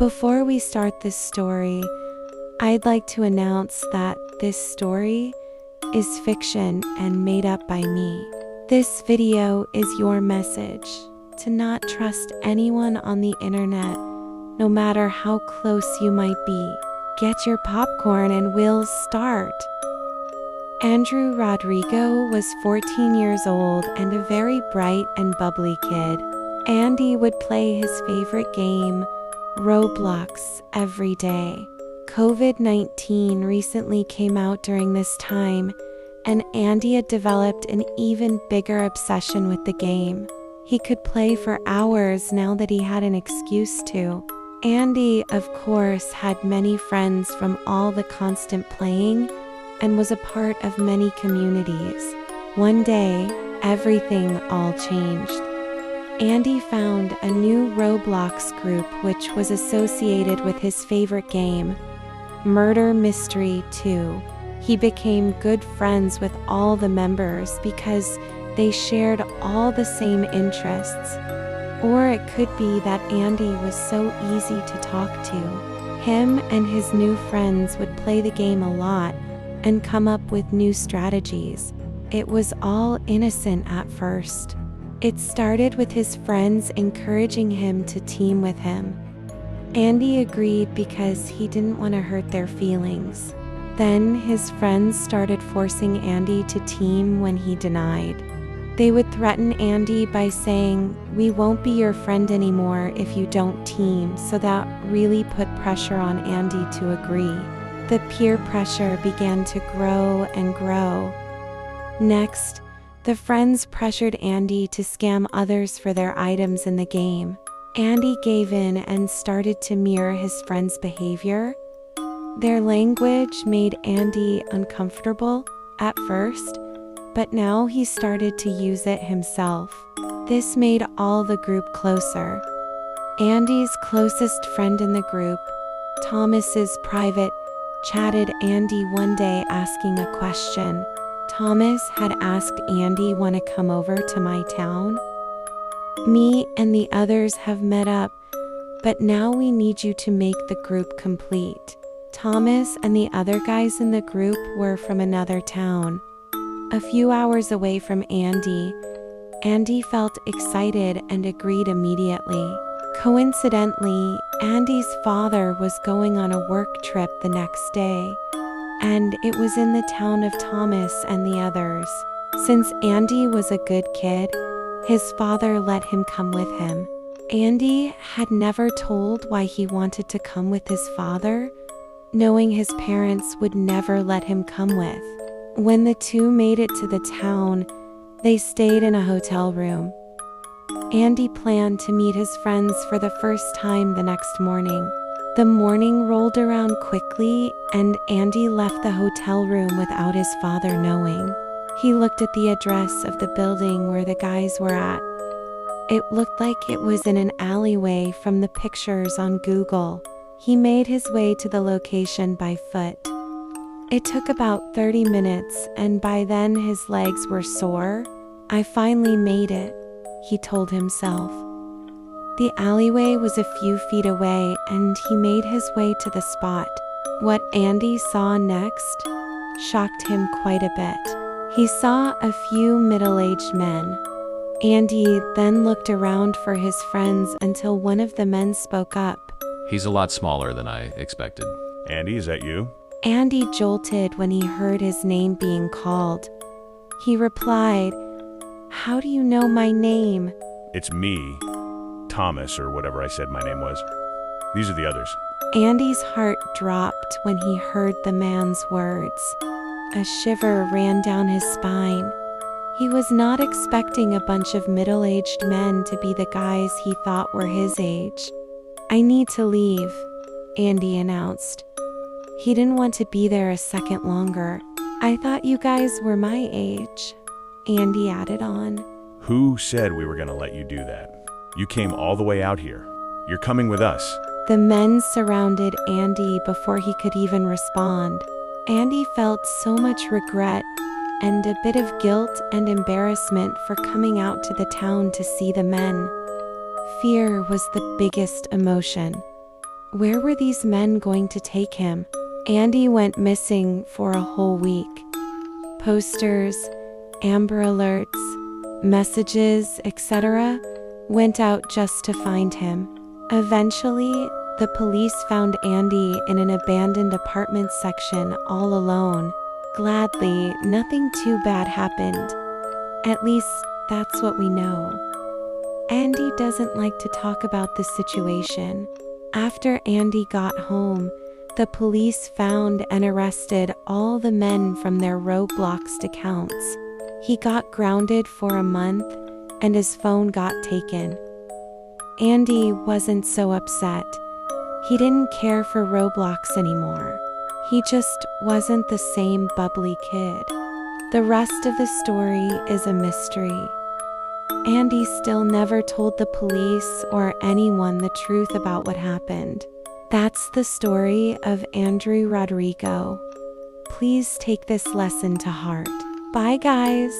Before we start this story, I'd like to announce that this story is fiction and made up by me. This video is your message to not trust anyone on the internet, no matter how close you might be. Get your popcorn and we'll start. Andrew Rodrigo was 14 years old and a very bright and bubbly kid. Andy would play his favorite game, Roblox, every day. COVID-19 recently came out during this time, and Andy had developed an even bigger obsession with the game. He could play for hours now that he had an excuse to. Andy, of course, had many friends from all the constant playing and was a part of many communities. One day, everything all changed. Andy found a new Roblox group which was associated with his favorite game, Murder Mystery 2. He became good friends with all the members because they shared all the same interests. Or it could be that Andy was so easy to talk to. Him and his new friends would play the game a lot and come up with new strategies. It was all innocent at first. It started with his friends encouraging him to team with him. Andy agreed because he didn't want to hurt their feelings. Then his friends started forcing Andy to team when he denied. They would threaten Andy by saying, "We won't be your friend anymore if you don't team," so that really put pressure on Andy to agree. The peer pressure began to grow and grow. Next, the friends pressured Andy to scam others for their items in the game. Andy gave in and started to mirror his friends' behavior. Their language made Andy uncomfortable at first, but now he started to use it himself. This made all the group closer. Andy's closest friend in the group, Thomas's private, chatted Andy one day asking a question. Thomas had asked Andy, "Want to come over to my town? Me and the others have met up, but now we need you to make the group complete." Thomas and the other guys in the group were from another town, a few hours away from Andy. Andy felt excited and agreed immediately. Coincidentally, Andy's father was going on a work trip the next day, and it was in the town of Thomas and the others. Since Andy was a good kid, his father let him come with him. Andy had never told why he wanted to come with his father, knowing his parents would never let him come with. When the two made it to the town, they stayed in a hotel room. Andy planned to meet his friends for the first time the next morning. The morning rolled around quickly, and Andy left the hotel room without his father knowing. He looked at the address of the building where the guys were at. It looked like it was in an alleyway from the pictures on Google. He made his way to the location by foot. It took about 30 minutes, and by then his legs were sore. "I finally made it," he told himself. The alleyway was a few feet away, and he made his way to the spot. What Andy saw next shocked him quite a bit. He saw a few middle-aged men. Andy then looked around for his friends until one of the men spoke up. "He's a lot smaller than I expected." "Andy, is that you?" Andy jolted when he heard his name being called. He replied, "How do you know my name?" "It's me, Thomas, or whatever I said my name was. These are the others." Andy's heart dropped when he heard the man's words. A shiver ran down his spine. He was not expecting a bunch of middle-aged men to be the guys he thought were his age. "I need to leave," Andy announced. He didn't want to be there a second longer. "I thought you guys were my age," Andy added on. "Who said we were going to let you do that? You came all the way out here. You're coming with us." The men surrounded Andy before he could even respond. Andy felt so much regret and a bit of guilt and embarrassment for coming out to the town to see the men. Fear was the biggest emotion. Where were these men going to take him? Andy went missing for a whole week. Posters, Amber Alerts, messages, etc. went out just to find him. Eventually, the police found Andy in an abandoned apartment section all alone. Gladly, nothing too bad happened. At least, that's what we know. Andy doesn't like to talk about the situation. After Andy got home, the police found and arrested all the men from their Roblox accounts. He got grounded for a month, and his phone got taken. Andy wasn't so upset. He didn't care for Roblox anymore. He just wasn't the same bubbly kid. The rest of the story is a mystery. Andy still never told the police or anyone the truth about what happened. That's the story of Andrew Rodrigo. Please take this lesson to heart. Bye, guys.